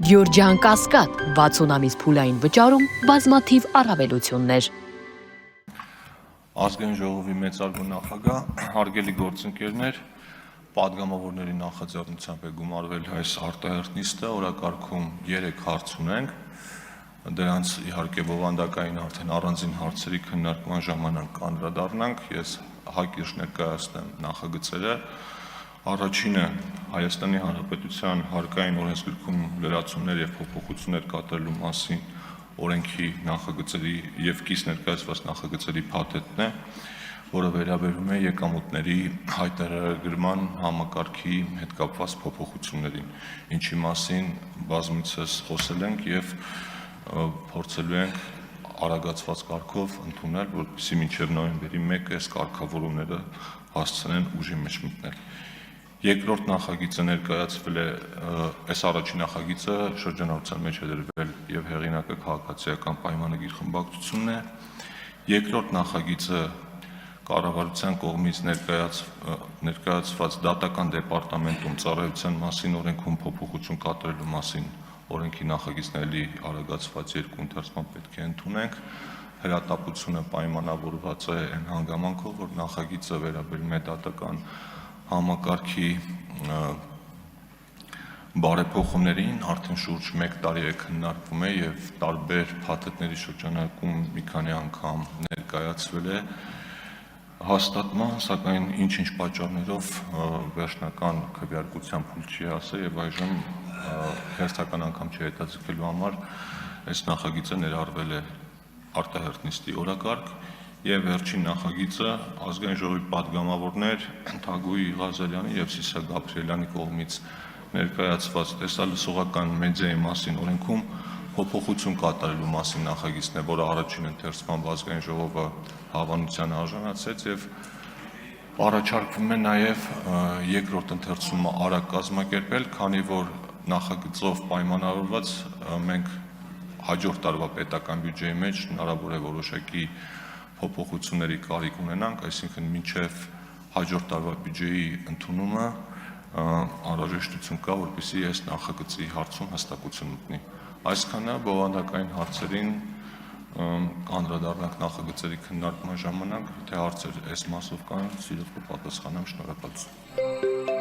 Գյորջյան Կասկադ 60 ամիս փուլային վճարում բազմաթիվ առավելություններ։ Ազգային ժողովի մեծարգո նախագահ, հարգելի գործընկերներ, պատգամավորների նախաձեռնությամբ է գումարվել այս արտահերթ նիստը, օրակարգում 3 հարց ունենք, դրանց իհարկե բովանդակային արդեն առանձին հարցերի քննարկման ժամանակ կանդրադառնանք, ես հակիրճ ներկայացնեմ նախագծերը։ Առաջինը Հայաստանի Հանրապետության հարկային օրենսգրքում լրացումներ եւ փոփոխություններ կատարելու մասին օրենքի նախագծերի եւ կից ներկայացված նախագծերի փաթեթն է, որը վերաբերում է եկամուտների հայտարարագրման համակարգի հետ կապված փոփոխություններին, ինչի մասին բազմիցս խոսել ենք եւ փորձելու ենք արագացված կարգով ընդունել, որպեսզի մինչև նոյեմբերի 1-ը այս կարգավորումները հասցնեն ուժի մեջ մտնել։ Երկրորդ նախագիծը ներկայացվել է, այս առաջին նախագիծը շրջանառության մեջ է դրվել եւ հեղինակը քաղաքացիական պայմանագիր խմբակցությունն է։ Երկրորդ նախագիծը կառավարության կողմից ներկայացված դատական դեպարտամենտում ծառայության մասին օրենքում փոփոխություն կատարելու մասին օրենքի նախագիծների արագացված երկու ընթերցման պետք է ընդունենք։ Հրատապությունը պայմանավորված է այն հանգամանքով, որ նախագիծը վերաբերում է դատական համակարգի բարեփոխումներին, արդեն շուրջ 1 տարի է քննարկվում է եւ տարբեր փաթեթների շրջանակում մի քանի անգամ ներկայացվել է հաստատման, սակայն ինչ-ինչ պատճառներով վերջնական քվեարկության փուլ չի հասել եւ այժմ հերթական անգամ չհետաձգելու համար այս նախագիծը ներառվել է արտահերթ նիստի օրակարգ եւ վերջին նախագիծը ազգային ժողովի պատգամավորներ Թագուհի Ղազարյանի եւ Սիսա Գաբրիելյանի կողմից ներկայացված տեսալսողական մեդիայի մասին օրենքում փոփոխություն կատարելու մասին նախագիծն է, որը առաջին ընթերցման ազգային ժողովը հավանության արժանացեց եւ առաջարկվում է նաեւ երկրորդ ընթերցումը արագ կազմակերպել, քանի որ նախագծով պայմանավորված մենք հաջորդ տարվա պետական բյուջեի մեջ հնարավոր է որոշակի փոփոխությունների կարիք ունենանք, այսինքն մինչև հաջորդ տարվա բյուջեի ընդունումը անհրաժեշտություն կա, որպեսզի այս նախագծի հարցում հստակություն մտնի։ Այսքանը բովանդակային հարցերին կանդրադառնանք նախագծերի քննարկման ժամանակ, թե հարցեր այս մասով կան, սիրով կպատասխանեմ, շնորհակալություն։